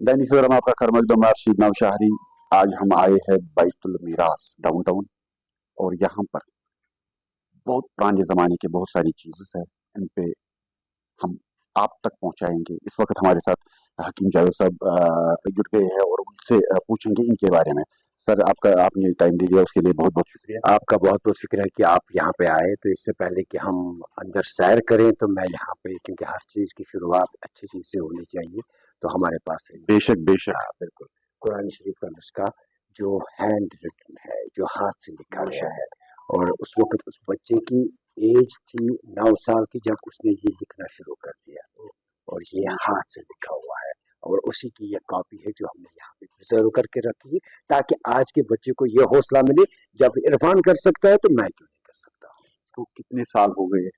दैनिक सवेरा में आपका खैर मकदम है। अर्शीद नौशहरी। आज हम आए हैं बैतुल मीरास डाउनटाउन, और यहाँ पर बहुत पुराने जमाने की बहुत सारी चीजें हैं। इन पे हम आप तक पहुंचाएंगे। इस वक्त हमारे साथ हकीम जावेद साहब जुड़ गए हैं और उनसे पूछेंगे इनके बारे में। सर, आपने टाइम दिया उसके लिए बहुत बहुत शुक्रिया। आपका बहुत बहुत शुक्रिया कि आप यहाँ पे आए। तो इससे पहले कि हम अंदर सैर करें तो मैं यहाँ पे, क्योंकि हर चीज़ की शुरुआत अच्छी चीज़ से होनी चाहिए, तो हमारे पास है। बेशक बेशक। हाँ, बिल्कुल। कुरान शरीफ का नुस्खा जो हैंड रिटन है, जो हाथ से लिखा गया है, और उस वक्त उस बच्चे की एज थी 9 साल की जब उसने ये लिखना शुरू कर दिया, और ये हाथ से लिखा हुआ है, और उसी की ये कॉपी है जो हमने यहाँ पे प्रिजर्व करके रखी है, ताकि आज के बच्चे को ये हौसला मिले, जब इरफान कर सकता है तो मैं क्यों नहीं कर सकता। तो कितने साल हो गए?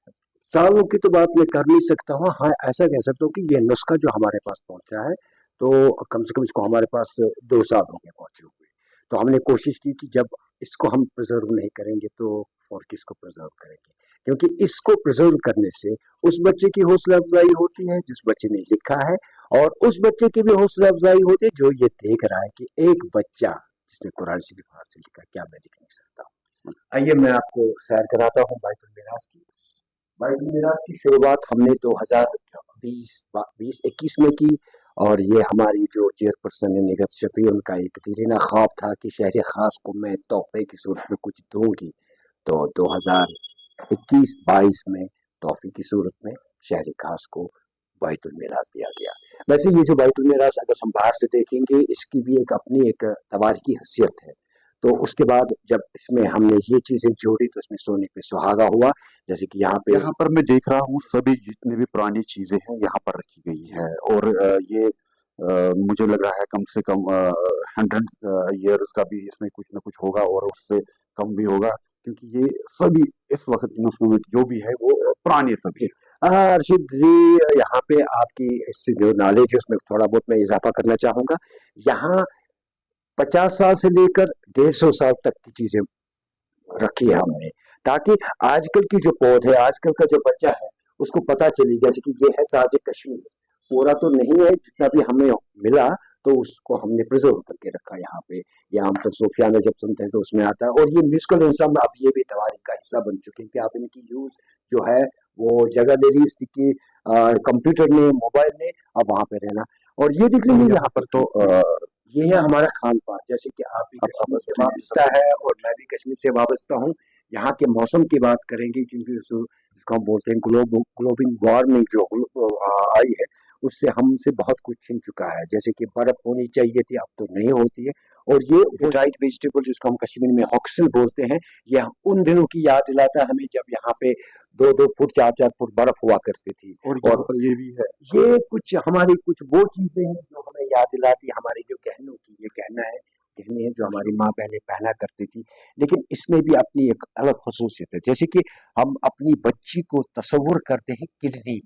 सालों की तो बात मैं कर नहीं सकता हूँ। हाँ, ऐसा कह सकता हूँ कि ये नुस्खा जो हमारे पास पहुंचा है, तो कम से कम इसको हमारे पास 2 साल हो गए पहुंचे हुए। तो हमने कोशिश की कि जब इसको हम प्रिजर्व नहीं करेंगे तो और किसको प्रिजर्व करेंगे, क्योंकि इसको प्रिजर्व करने से उस बच्चे की हौसला अफजाई होती है जिस बच्चे ने लिखा है, और उस बच्चे की भी हौसला अफजाई होती है जो ये देख रहा है कि एक बच्चा जिसने कुरान शरीफ हाथ से लिखा, क्या मैं लिख नहीं सकता हूँ। आइए मैं आपको सैर कराता हूँ बैतुल मीरास की। बैतुल मीरास की शुरुआत हमने 2020-21 में की, और ये हमारी जो चेयरपर्सन है निगहत शफी, उनका एक दीरिना ख्वाब था कि शहर खास को मैं तोहफे की सूरत में कुछ दूंगी। तो 2021-22 में तोहफे की सूरत में शहर खास को बैतुल मीरास दिया गया। वैसे ये जो बैतुल मीरास अगर हम बाहर से देखेंगे, इसकी भी एक अपनी एक तवारीखी हैसियत है। तो उसके बाद जब इसमें हमने ये चीजें जोड़ी तो इसमें सोने पे सुहागा हुआ। जैसे कि यहाँ पर मैं देख रहा हूँ सभी जितनी भी पुरानी चीजें हैं यहाँ पर रखी गई है, और ये मुझे लग रहा है कम से कम 100 ईयर्स का भी इसमें कुछ ना कुछ होगा, और उससे कम भी होगा, क्योंकि ये सभी इस वक्त इंस्ट्रूमेंट जो भी है वो पुराने सभी। अर्षिद जी, यहाँ पे आपकी इससे जो नॉलेज है उसमें थोड़ा बहुत मैं इजाफा करना चाहूंगा। यहाँ 50 साल से लेकर 150 साल तक की चीजें रखी है हमने, ताकि आजकल की जो पौध है, आजकल का जो बच्चा है, उसको पता चले। जैसे कि ये है साज कश्मीर, पूरा तो नहीं है, जितना भी हमें मिला तो उसको हमने प्रिजर्व करके रखा यहाँ पे। या हम तो सूफिया में जब सुनते हैं तो उसमें आता है, और ये म्यूजिकल इंस्ट्रूमेंट अब ये भी तवारीख का हिस्सा बन चुके हैं कि आप इनकी यूज जो है वो जगह ले रही इसकी कंप्यूटर में, मोबाइल में, अब वहां पे रहना। और ये देख लीजिए यहाँ पर तो ये है हमारा खान पान। जैसे कि आप भी कश्मीर से वाबस्ता है और मैं भी कश्मीर से वाबस्ता हूँ। यहाँ के मौसम की बात करेंगे, क्योंकि जिसको हम बोलते हैं ग्लोबल वार्मिंग जो आई है, उससे हमसे बहुत कुछ छिन चुका है। जैसे कि बर्फ होनी चाहिए थी, अब तो नहीं होती है। और ये ड्राइड वेजिटेबल जिसको हम कश्मीर में हॉक्सल बोलते हैं, ये उन दिनों की याद दिलाता है हमें जब यहाँ पे 2-2 फुट 4-4 फुट बर्फ हुआ करती थी। और ये भी है, ये कुछ हमारी कुछ वो चीजें हैं जो हमें याद दिलाती है हमारी जो गहनों की, ये गहने हैं जो हमारी माँ बहनें पहना करती थी। लेकिन इसमें भी अपनी एक अलग खसूसियत है। जैसे कि हम अपनी बच्ची को तस्वुर करते हैं किडनी,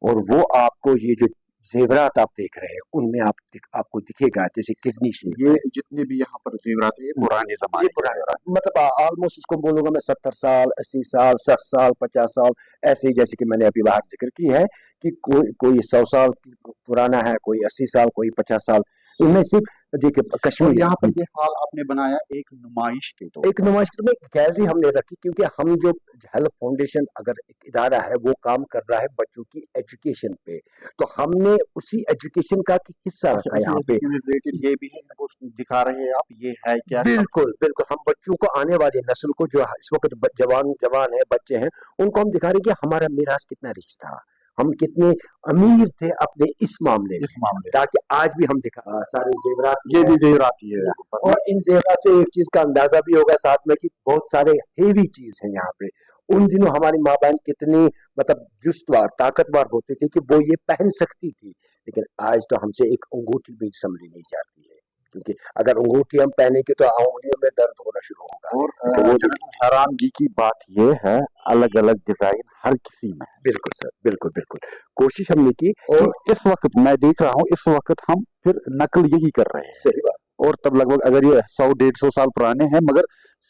और वो आपको ये जो जेवरात आप देख रहे हैं उनमें आपको दिखेगा जैसे किडनी शेप। ये जितने भी यहाँ पर जेवरात है ये पुराने जमाने के जेवरात। मतलब ऑलमोस्ट इसको बोलूंगा मैं 70 साल, 80 साल, 60 साल, 50 साल, ऐसे ही। जैसे कि मैंने अभी बाहर जिक्र की है कि कोई 100 साल पुराना है, कोई 80 साल, कोई 50 साल। इनमें सिर्फ देखिए कश्मीर, यहाँ पर ये हाल आपने बनाया एक नुमाइश के तो एक नुमाइश में गैलरी हमने रखी, क्योंकि हम जो हेल्प फाउंडेशन अगर एक इदारा है वो काम कर रहा है बच्चों की एजुकेशन पे, तो हमने उसी एजुकेशन का हिस्सा रखा यहाँ पे। ये भी है, वो दिखा रहे हैं आप, ये है क्या? बिल्कुल बिल्कुल, हम बच्चों को, आने वाली नस्ल को जो इस वक्त जवान है, बच्चे हैं, उनको हम दिखा रहे हैं कि हमारा मीरास कितना रिच था, हम कितने अमीर थे अपने इस मामले में, ताकि आज भी हम दिखा सारे जेवरात, ये भी जेवरात ही है। और इन जेवरात से एक चीज का अंदाजा भी होगा साथ में कि बहुत सारे हेवी चीज हैं यहाँ पे। उन दिनों हमारी माँ बहन कितनी मतलब जुस्तवार, ताकतवर होती थी कि वो ये पहन सकती थी। लेकिन आज तो हमसे एक अंगूठी भी संभली नहीं जाती है, क्योंकि अगर अंगूठी हम पहनेंगे तो उंगलियों में दर्द होना शुरू होगा। और वो हैरानगी की बात ये है, अलग अलग डिजाइन हर किसी में। बिल्कुल सर, बिल्कुल बिल्कुल, कोशिश हमने की। और इस वक्त मैं देख रहा हूँ, इस वक्त हम फिर नकल यही कर रहे हैं। सही बात। और तब लगभग अगर ये 100-150 साल पुराने हैं, मगर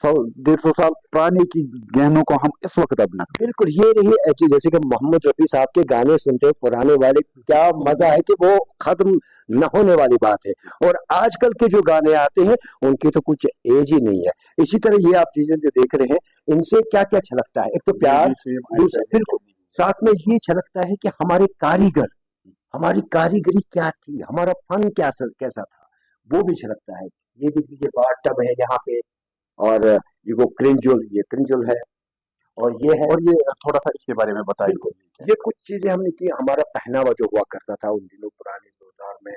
100-150 साल पुराने की गहनों को हम इस वक्त अब नकल। बिल्कुल ये रही एक्चुअली, जैसे कि मोहम्मद रफी साहब के गाने सुनते हैं पुराने वाले, क्या मजा है कि वो खत्म न होने वाली बात है। और आजकल के जो गाने आते हैं उनकी तो कुछ एज ही नहीं है। इसी तरह ये आप चीजें जो देख रहे हैं, इनसे क्या क्या छलकता है, एक तो प्यार, दूसरा बिल्कुल साथ में ये छलकता है कि हमारे कारीगर, हमारी कारीगरी क्या थी, हमारा फन क्या कैसा था, वो भी छलकता है। ये देख लीजिए बाथ टब है यहाँ पे, और ये वो क्रिंजुल, ये क्रिंजुल है, और ये है। और ये थोड़ा सा इसके बारे में बताइए। बिल्कुल, ये कुछ चीजें हमने की। हमारा पहनावा जो हुआ करता था उन दिनों पुराने दौर में,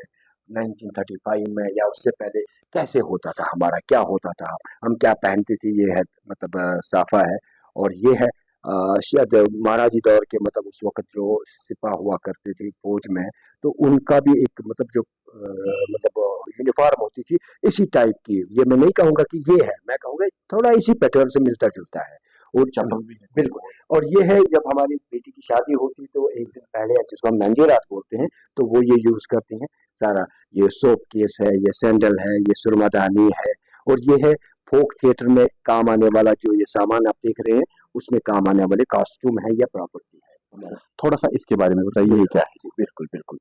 1935 में या उससे पहले कैसे होता था, हमारा क्या होता था, हम क्या पहनते थे, ये है मतलब साफा है। और ये है शायद महाराजी दौर के, मतलब उस वक्त जो सिपा हुआ करते थे फौज में, तो उनका भी एक मतलब जो मतलब यूनिफॉर्म होती थी इसी टाइप की। ये मैं नहीं कहूंगा कि ये है, मैं कहूंगा थोड़ा इसी पैटर्न से मिलता जुलता है। और चप्पल भी है। बिल्कुल, और ये है जब हमारी बेटी की शादी होती तो एक दिन पहले, जिसको हम मेहंदी रात बोलते हैं, तो वो ये यूज करती हैं सारा। ये सोप केस है, ये सैंडल है, ये सुरमादानी है, और ये है फोक थिएटर में काम आने वाला जो ये सामान आप देख रहे हैं, उसमें काम आने वाले कॉस्ट्यूम है या प्रॉपर्टी है। थोड़ा सा इसके बारे में बताइए, ये क्या है? जी बिल्कुल बिल्कुल।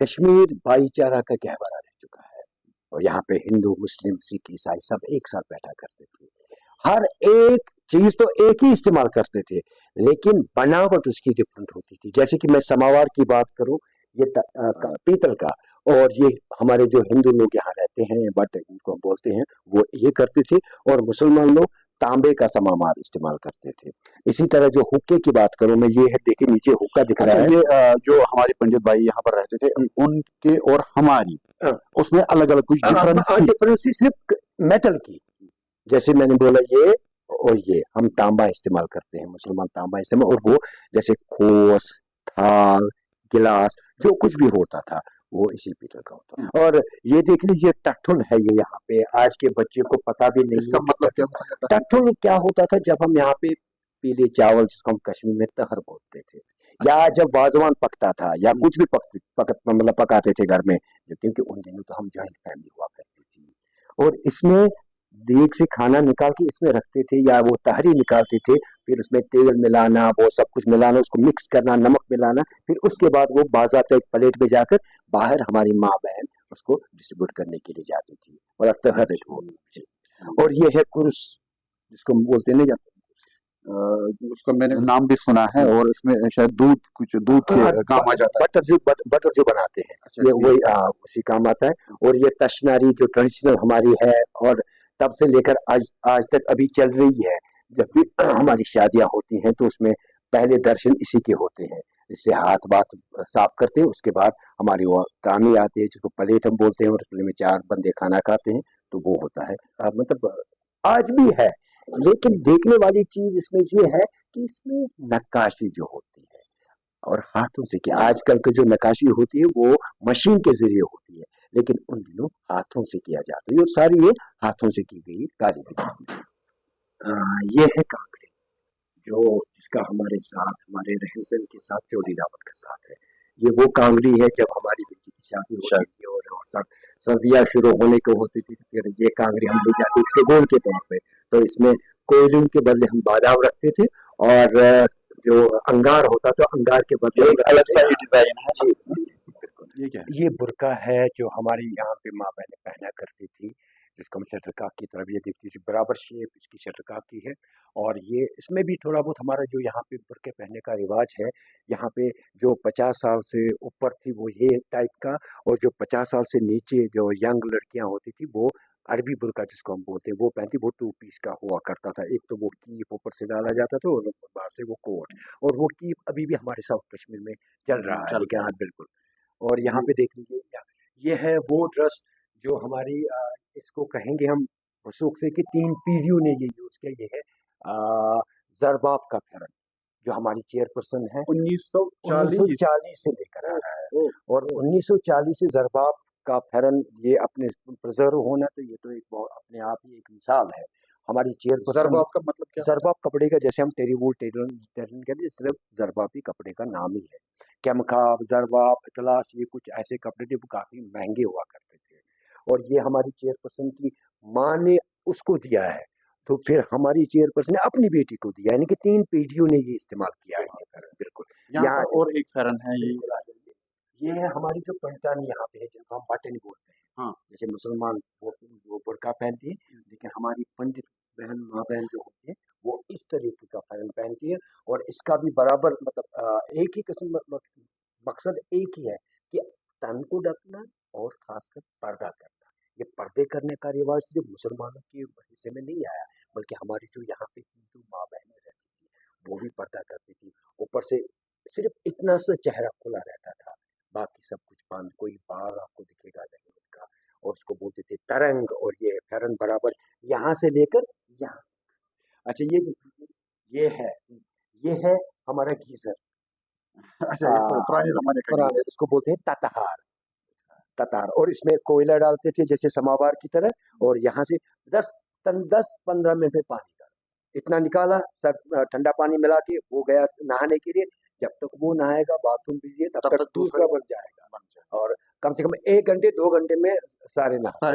कश्मीर भाईचारा का गहवारा रह चुका है, और यहाँ पे हिंदू मुस्लिम सिख ईसाई सब एक साथ बैठा करते थे। हर एक चीज तो एक ही इस्तेमाल करते थे, लेकिन बनावट उसकी डिफरेंट होती थी। जैसे कि मैं समावार की बात करूं, ये पीतल का, और ये हमारे जो हिंदू लोग यहाँ रहते हैं बट इनको हम बोलते हैं, वो ये करते थे। और मुसलमान लोग तांबे का समावार इस्तेमाल करते थे। इसी तरह जो हुक्के की बात करूं मैं, ये है देखिए नीचे हुक्का दिख अच्छा, रहा है। ये जो हमारे पंडित भाई यहाँ पर रहते थे, उनके और हमारी हाँ, उसमें अलग अलग कुछ डिफरेंस थी? डिफरेंस सिर्फ मेटल की, जैसे मैंने बोला ये, और ये हम तांबा इस्तेमाल करते हैं, मुसलमान तांबा इस्तेमाल, और वो जैसे खोस, थाल, गिलास, जो कुछ भी होता था वो इसी पीतल का होता है। और ये देख लीजिए टट्ठुल है, ये यहाँ पे आज के बच्चे को पता भी नहीं इसका है मतलब क्या होता है? टट्ठुल क्या होता था। जब हम यहाँ पे पीले चावल, जिसको हम कश्मीर में तहर बोलते थे, या जब वाजवान पकता था, या कुछ भी मतलब पकाते थे घर में, क्योंकि उन दिनों तो हम जॉइंट फैमिली हुआ करती थी, और इसमें देग से खाना निकाल के इसमें रखते थे, या वो तहरी निकालते थे, फिर उसमें तेल मिलाना, वो सब कुछ मिलाना, उसको मिक्स करना, नमक मिलाना, फिर उसके बाद वो बाज़ाब्ता एक प्लेट में जाकर बाहर हमारी माँ बहन उसको डिस्ट्रीब्यूट करने के लिए जाती थी, और तहर वो जी। और ये है कुर्स, जिसको हम बोलते नहीं जाते। उसका मैंने नाम भी सुना है, और इसमें शायद दूध, कुछ दूध के काम आ जाता है। बटर जो बनाते हैं, अच्छा, ये अच्छा। वही उसी काम आता है। और ये तशनारी जो ट्रेडिशनल हमारी है, और तब से लेकर आज आज तक अभी चल रही है। जब भी हमारी शादियां होती हैं तो उसमें पहले दर्शन इसी के होते हैं, इससे हाथ बात साफ करते हैं, उसके बाद हमारी वो तामी आती है, जिसको प्लेट हम बोलते हैं, और प्लेट में 4 बंदे खाना खाते हैं, तो वो होता है। मतलब आज भी है, लेकिन देखने वाली चीज इसमें ये है कि इसमें नक्काशी जो होती है, और हाथों से किया, आजकल की जो नक्काशी होती है वो मशीन के जरिए होती है, लेकिन उन दिनों हाथों से किया जाता है, और सारी ये हाथों से की गई कारीगरी थी। ये है कांकड़े, जो जिसका हमारे साथ, हमारे रहन सहन के साथ जोड़ी रावत का साथ है। ये वो कांगड़ी है, जब हमारी बेटी की शादी होती थी और सब सर्दियाँ शुरू होने को होती थी, तो फिर ये कांगड़ी हम ले जाते थे सिगोल के तौर पे। तो इसमें कोयलिन के बदले हम बादाम रखते थे, और जो अंगार होता था, अंगार के बदले एक अलग सा ही डिजाइन है। जी जी जी जी, बिल्कुल। ये क्या है? ये बुर्का है जो हमारी यहाँ पे माँ बहनें पहना करती थी, जिसको हम शटरका की तरफ, ये देखती थी बराबर शेप इसकी शटरका की है। और ये इसमें भी थोड़ा बहुत हमारा जो यहाँ पे बुर्के पहनने का रिवाज है, यहाँ पे जो 50 साल से ऊपर थी वो ये टाइप का, और जो 50 साल से नीचे जो यंग लड़कियां होती थी वो अरबी बुर्का, जिसको हम बोलते हैं, वो पहनती। वो 2 पीस का हुआ करता था, एक तो वो कीप ऊपर से डाला जाता था, और बाहर से वो कोट, और वो कीप अभी भी हमारे साउथ कश्मीर में चल रहा है, चल लेकिन रहा हाँ बिल्कुल। और यहाँ पे देख लीजिए, ये है वो ड्रेस जो हमारी इसको कहेंगे हम वसूख से कि 3 पीढ़ियों ने ये यूज किया। ये है जरबाब का फेरन, जो हमारी चेयरपर्सन है, 1940। 1940 से लेकर आ रहा है, और 1940 से जरबाब का फेरन ये अपने प्रिजर्व होना, तो ये तो एक अपने आप ही एक मिसाल है। हमारी चेयरपर्सन जरबाब का मतलब क्या? जरबाब कपड़े का, जैसे हम टेरीवूल टेरन टेरन कहते हैं, सिर्फ जरबाब ही कपड़े का नाम ही है। कैमखाब, जरबाब, इतलास, ये कुछ ऐसे कपड़े थे वो काफी महंगे हुआ करते थे, और ये हमारी चेयरपर्सन की माँ ने उसको दिया है। तो फिर हमारी चेयरपर्सन ने अपनी बेटी को दिया, यानी कि 3 पीढ़ियों ने ये इस्तेमाल किया है ये फेरन, बिल्कुल। यहाँ यहाँ पर और एक फेरन है ये। बिल्कुल आ जाइए। ये है हमारी जो पंडितानी यहाँ पे है, जिनको हम बटन बोलते हैं। हाँ। जैसे मुसलमान वो बुर्का पहनती है, लेकिन हमारी पंडित बहन, माँ-बहन जो होती है, वो इस तरीके का फेरन पहनती है और इसका भी बराबर मतलब एक ही किस्म मकसद एक ही है कि तन को ढकना और खासकर पर्दा करना। ये पर्दे करने का रिवाज सिर्फ मुसलमानों के हिस्से में नहीं आया, बल्कि हमारी जो यहाँ पे हिंदू माँ बहनें रहती थी, वो भी पर्दा करती थी। ऊपर से सिर्फ इतना सा चेहरा खुला रहता था, बाकी सब कुछ बंद, कोई बाल आपको दिखेगा नहीं उनका। और उसको बोलते थे तरंग, और ये फेरन बराबर यहाँ से लेकर यहाँ। अच्छा, ये है हमारा गीजर। अच्छा, इस पुराने जमाने का ये। पुराने, इसको बोलते हैं ततहार। ततार, और इसमें कोयला डालते थे जैसे समावार की तरह, और यहाँ से 10-15 मिनट में पानी डाला, इतना निकाला, सब ठंडा पानी मिला के वो गया नहाने के लिए। जब तक वो नहाएगा, बाथरूम बिजी है, तब तक दूसरा बन जाएगा, और कम से कम 1 घंटे 2 घंटे में सारे नहा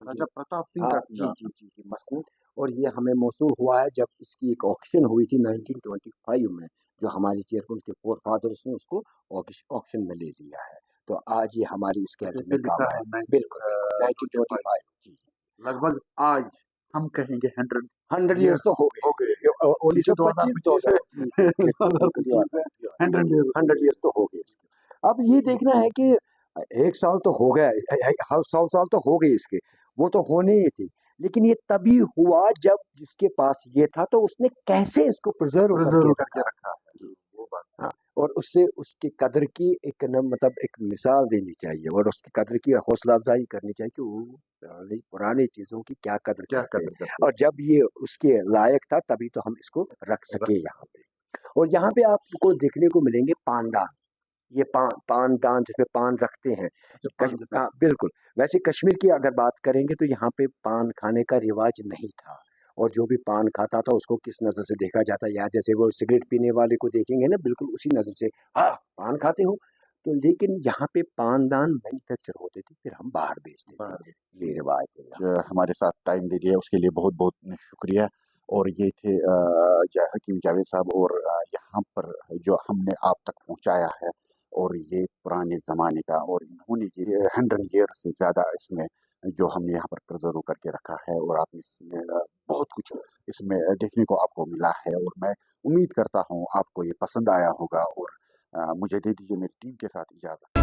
राजा प्रताप सिंह हाँ का जी सिंगार। जी जी जी, मसलन। और ये हमें मौसूल हुआ है जब इसकी एक ऑक्शन हुई थी 1925 में, जो हमारी चेयरपुर के फोर फादर्स ने उसको ऑक्शन में ले लिया है। तो आज ये हमारी इस गैलरी में काम लिखा है। है बिल्कुल 1925 जी। लगभग आज हम कहेंगे 100 100 ईयर्स ईयर्स तो हो हो गए गए। इसके। 1925 है, 2025 है, 100 ईयर्स 100 ईयर्स तो हो गए इसके। अब ये देखना है कि 1 साल तो हो गया, 100 साल तो हो गए इसके, वो तो होने ही थे। लेकिन ये तभी हुआ जब जिसके पास ये था, तो उसने कैसे इसको प्रिजर्व प्रिजर्व करके करके रखा। रखा है। वो बात हाँ, और उससे उसकी कदर की एक न मतलब एक मिसाल देनी चाहिए, और उसकी कदर की हौसला अफ़ज़ाई करनी चाहिए कि वो पुरानी चीज़ों की क्या कदर क्या करते कदर हैं, करते और जब ये उसके लायक था तभी तो हम इसको रख सके यहाँ पे। और यहाँ पे आपको देखने को मिलेंगे पानदान, ये पानदान जिसमें पान रखते हैं। हाँ, बिल्कुल। वैसे कश्मीर की अगर बात करेंगे तो यहाँ पे पान खाने का रिवाज नहीं था, और जो भी पान खाता था उसको किस नज़र से देखा जाता है, या जैसे वो सिगरेट पीने वाले को देखेंगे ना, बिल्कुल उसी नज़र से, हाँ, पान खाते हो। तो लेकिन यहाँ पे पानदान मैन्युफैक्चर होते थे, फिर हम बाहर बेचते थे। ये रिवाज है यहाँ। हमारे साथ टाइम दे दिया उसके लिए बहुत बहुत शुक्रिया। और ये थे हकीम जावेद साहब, और यहाँ पर जो हमने आप तक पहुँचाया है, और ये पुराने ज़माने का, और इन्होंने ये 100 ईयर से ज़्यादा इसमें जो हमने यहाँ पर प्रिजर्व करके रखा है, और आपने इसमें बहुत कुछ इसमें देखने को आपको मिला है। और मैं उम्मीद करता हूँ आपको ये पसंद आया होगा, और मुझे दे दीजिए मेरी टीम के साथ इजाज़त।